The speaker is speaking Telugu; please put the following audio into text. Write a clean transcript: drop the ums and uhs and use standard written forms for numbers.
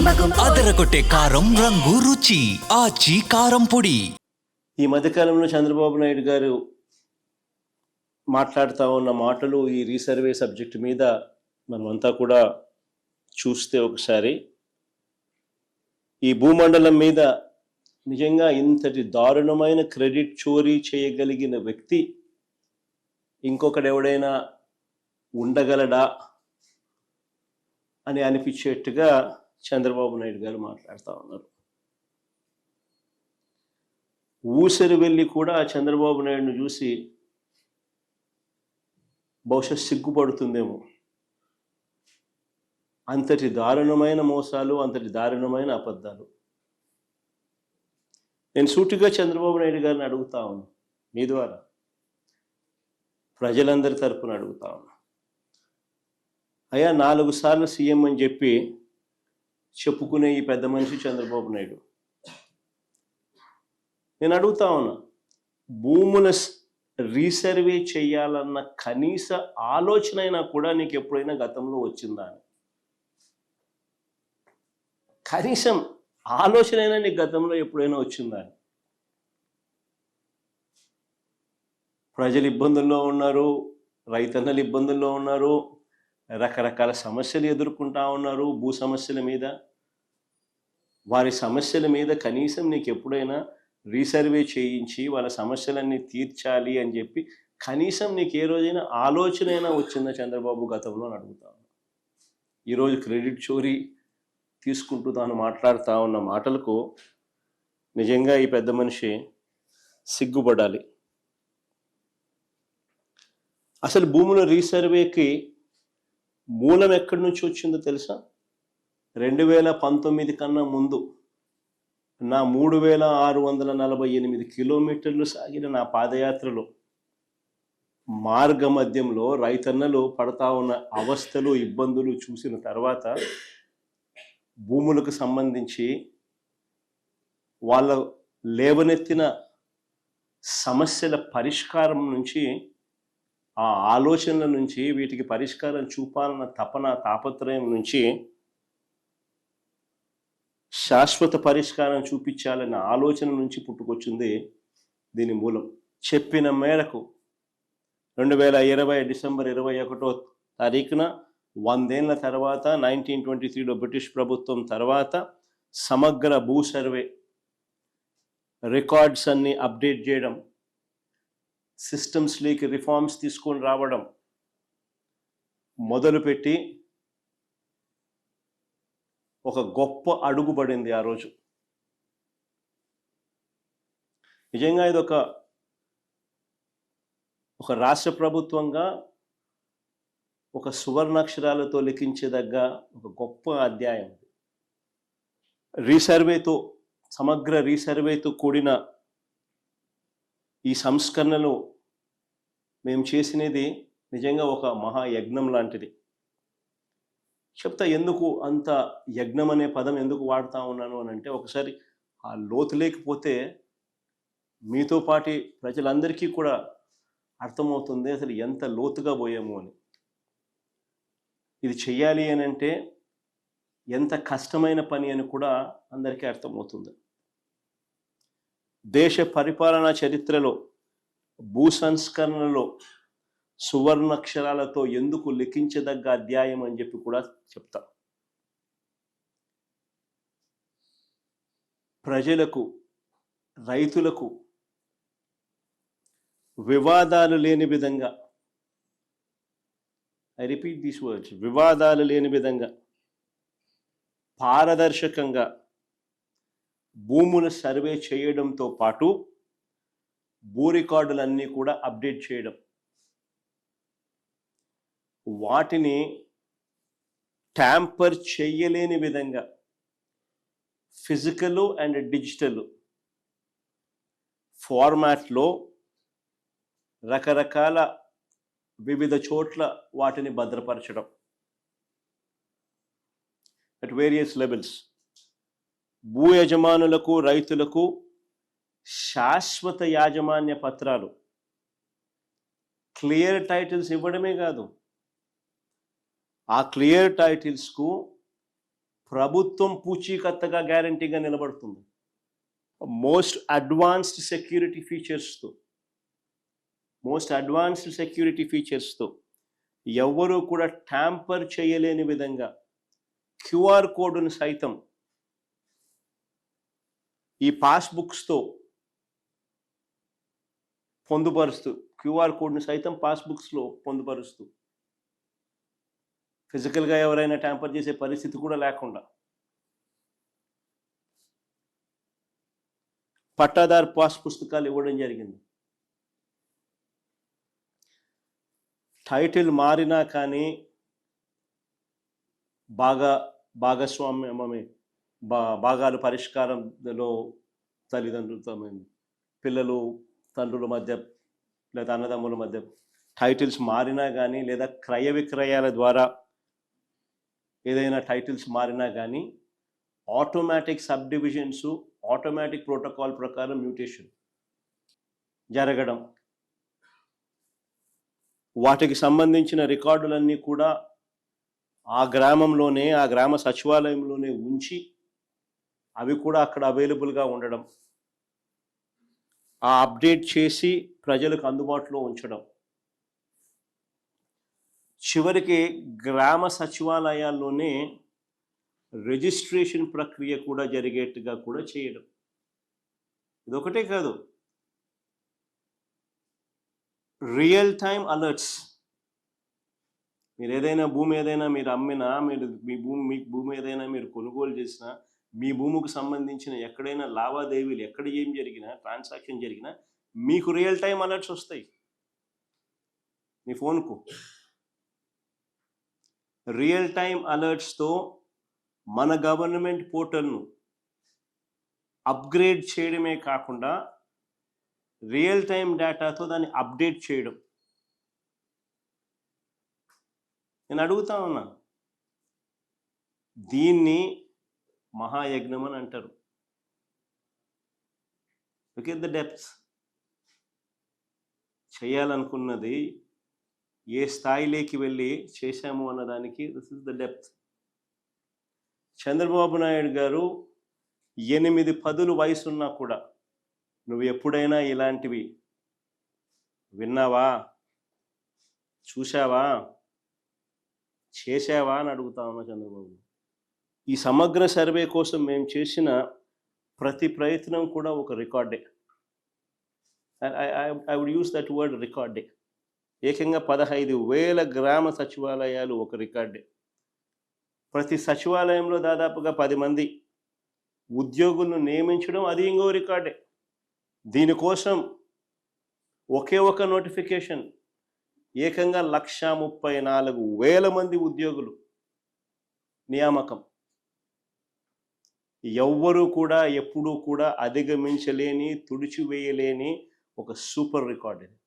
అదరగొట్టే కారం రంగు రుచి ఆచి కారం పొడి. ఈ మధ్యకాలంలో చంద్రబాబు నాయుడు గారు మాట్లాడుతూ ఉన్న మాటలు ఈ రీసర్వే సబ్జెక్ట్ మీద మనమంతా కూడా చూస్తే ఒకసారి ఈ భూమండలం మీద నిజంగా ఇంతటి దారుణమైన క్రెడిట్ చోరీ చేయగలిగిన వ్యక్తి ఇంకొకడెవడైనా ఉండగలడా అని అనిపించేట్టుగా చంద్రబాబు నాయుడు గారు మాట్లాడుతూ ఉన్నారు. ఊసరి వెళ్ళి కూడా చంద్రబాబు నాయుడును చూసి బహుశా సిగ్గుపడుతుందేమో. అంతటి దారుణమైన మోసాలు, అంతటి దారుణమైన అబద్ధాలు. నేను సూటిగా చంద్రబాబు నాయుడు గారిని అడుగుతా ఉన్నా, మీ ద్వారా ప్రజలందరి తరపున అడుగుతా ఉన్నా, అయ్యా 4 సార్లు సీఎం అని చెప్పి చెప్పుకునే ఈ పెద్ద మనిషి చంద్రబాబు నాయుడు, నేను అడుగుతా ఉన్నా, భూముల రీసర్వే చేయాలన్న కనీస ఆలోచన అయినా కూడా నీకు ఎప్పుడైనా గతంలో వచ్చిందా అని? కనీసం ఆలోచన అయినా నీకు గతంలో ఎప్పుడైనా వచ్చిందా అని? ప్రజలు ఇబ్బందుల్లో ఉన్నారు, రైతన్నలు ఇబ్బందుల్లో ఉన్నారు, రకరకాల సమస్యలు ఎదుర్కొంటా ఉన్నారు. భూ సమస్యల మీద, వారి సమస్యల మీద కనీసం నీకు ఎప్పుడైనా రీసర్వే చేయించి వాళ్ళ సమస్యలన్నీ తీర్చాలి అని చెప్పి కనీసం నీకు ఏ రోజైనా ఆలోచన అయినా వచ్చిందా చంద్రబాబు గతంలో అని అడుగుతాను. ఈరోజు క్రెడిట్ చోరీ తీసుకుంటూ తాను మాట్లాడుతూ ఉన్న మాటలకు నిజంగా ఈ పెద్ద మనిషి సిగ్గుపడాలి. అసలు భూముల రీసర్వేకి మూలం ఎక్కడి నుంచి వచ్చిందో తెలుసా? 2019 కన్నా ముందు నా 3648 కిలోమీటర్లు సాగిన నా పాదయాత్రలో మార్గ మధ్యంలో రైతన్నలు పడతా ఉన్న అవస్థలు, ఇబ్బందులు చూసిన తర్వాత భూములకు సంబంధించి వాళ్ళ లేవనెత్తిన సమస్యల పరిష్కారం నుంచి, ఆ ఆలోచనల నుంచి, వీటికి పరిష్కారం చూపాలన్న తపన, తాపత్రయం నుంచి శాశ్వత పరిష్కారం చూపించాలన్న ఆలోచన నుంచి పుట్టుకొచ్చింది దీని మూలం. చెప్పిన మేరకు 2020 డిసెంబర్ 21వ తారీఖున 100 ఏళ్ల తర్వాత 1923లో బ్రిటిష్ ప్రభుత్వం తర్వాత సమగ్ర భూ సర్వే రికార్డ్స్ అన్ని అప్డేట్ చేయడం, సిస్టమ్స్లోకి రిఫార్మ్స్ తీసుకొని రావడం మొదలుపెట్టి ఒక గొప్ప అడుగు పడింది ఆ రోజు. నిజంగా ఇది ఒక రాష్ట్ర ప్రభుత్వంగా ఒక సువర్ణాక్షరాలతో లిఖించదగ్గ ఒక గొప్ప అధ్యాయం. రీసర్వేతో, సమగ్ర రీసర్వేతో కూడిన ఈ సంస్కరణలు మేము చేసినది నిజంగా ఒక మహాయజ్ఞం లాంటిది. చెప్తా ఎందుకు అంత యజ్ఞం అనే పదం ఎందుకు వాడుతూ ఉన్నాను అని అంటే, ఒకసారి ఆ లోతు లేకపోతే మీతో పాటి ప్రజలందరికీ కూడా అర్థమవుతుంది అసలు ఎంత లోతుగా పోయాము అని. ఇది చెయ్యాలి అని అంటే ఎంత కష్టమైన పని అని కూడా అందరికీ అర్థమవుతుంది. దేశ పరిపాలనా చరిత్రలో భూ సంస్కరణలో సువర్ణాక్షరాలతో ఎందుకు లిఖించదగ్గ అధ్యాయం అని చెప్పి కూడా చెప్తా. ప్రజలకు, రైతులకు వివాదాలు లేని విధంగా, ఐ రిపీట్ దీస్ వర్డ్స్, వివాదాలు లేని విధంగా పారదర్శకంగా భూముల సర్వే చేయడంతో పాటు భూ రికార్డులన్నీ కూడా అప్డేట్ చేయడం, వాటిని ట్యాంపర్ చేయలేని విధంగా ఫిజికల్ అండ్ డిజిటల్ ఫార్మాట్లో రకరకాల వివిధ చోట్ల వాటిని భద్రపరచడం అట్ వేరియస్ లెవెల్స్. భూ యజమానులకు, రైతులకు శాశ్వత యాజమాన్య పత్రాలు, క్లియర్ టైటిల్స్ ఇవ్వడమే కాదు, ఆ క్లియర్ టైటిల్స్కు ప్రభుత్వం పూచీకత్తగా గ్యారంటీగా నిలబడుతుంది. మోస్ట్ అడ్వాన్స్డ్ సెక్యూరిటీ ఫీచర్స్తో ఎవ్వరూ కూడా ట్యాంపర్ చేయలేని విధంగా క్యూఆర్ కోడ్ను సైతం ఈ పాస్బుక్స్తో పొందుపరుస్తూ, క్యూఆర్ కోడ్ను సైతం పాస్బుక్స్లో పొందుపరుస్తూ, ఫిజికల్గా ఎవరైనా ట్యాంపర్ చేసే పరిస్థితి కూడా లేకుండా పట్టాదారు పాస్ పుస్తకాలు ఇవ్వడం జరిగింది. టైటిల్ మారినా కానీ భాగస్వామ్యమే భాగాలు పరిష్కారంలో తల్లిదండ్రులతో పిల్లలు తండ్రుల మధ్య లేదా అన్నదమ్ముల మధ్య టైటిల్స్ మారినా కానీ, లేదా క్రయ విక్రయాల ద్వారా ఏదైనా టైటిల్స్ మారినా కానీ automatic sub divisions, automatic protocol ప్రకారం మ్యూటేషన్ జరగడం, వాటికి సంబంధించిన రికార్డులన్నీ కూడా ఆ గ్రామంలోనే, ఆ గ్రామ సచివాలయంలోనే ఉంచి అవి కూడా అక్కడ అవైలబుల్గా ఉండడం, ఆ అప్డేట్ చేసి ప్రజలకు అందుబాటులో ఉంచడం, చివరికి గ్రామ సచివాలయాల్లోనే రిజిస్ట్రేషన్ ప్రక్రియ కూడా జరిగేట్టుగా కూడా చేయడం. ఇదొకటే కాదు, రియల్ టైం అలర్ట్స్. మీరు ఏదైనా భూమి ఏదైనా మీరు అమ్మినా, మీ భూమి ఏదైనా మీరు కొనుగోలు చేసినా, మీ భూమికి సంబంధించిన ఎక్కడైనా లావాదేవీలు ఎక్కడ ఏం జరిగినా, ట్రాన్సాక్షన్ జరిగినా మీకు రియల్ టైం అలర్ట్స్ వస్తాయి మీ ఫోన్కు. రియల్ టైం అలర్ట్స్తో మన గవర్నమెంట్ పోర్టల్ను అప్గ్రేడ్ చేయడమే కాకుండా రియల్ టైం డేటాతో దాన్ని అప్డేట్ చేయడం. నేను అడుగుతా ఉన్నా, దీన్ని మహాయజ్ఞం అని అంటారు. Look at the depth. చేయాలనుకున్నది ఏ స్థాయిలోకి వెళ్ళి చేశాము అన్నదానికి this is the depth. Chandrababu Naidu garu 8 పదులు వయసున్నా కూడా నువ్వు ఎప్పుడైనా ఇలాంటివి విన్నావా, చూసావా, చేసావా అని అడుగుతా ఉన్నా చంద్రబాబు. ఈ సమగ్ర సర్వే కోసం మేము చేసిన ప్రతి ప్రయత్నం కూడా ఒక రికార్డే. I would use that word రికార్డే. ఏకంగా 15,000 గ్రామ సచివాలయాలు ఒక రికార్డే. ప్రతి సచివాలయంలో దాదాపుగా 10 మంది ఉద్యోగులను నియమించడం, అది ఇంకో రికార్డే. దీనికోసం ఒకే ఒక నోటిఫికేషన్ ఏకంగా 134,000 మంది ఉద్యోగులు నియామకం. ఎవ్వరూ కూడా ఎప్పుడూ కూడా అధిగమించలేని, తుడిచివేయలేని ఒక సూపర్ రికార్డ్ ఇది.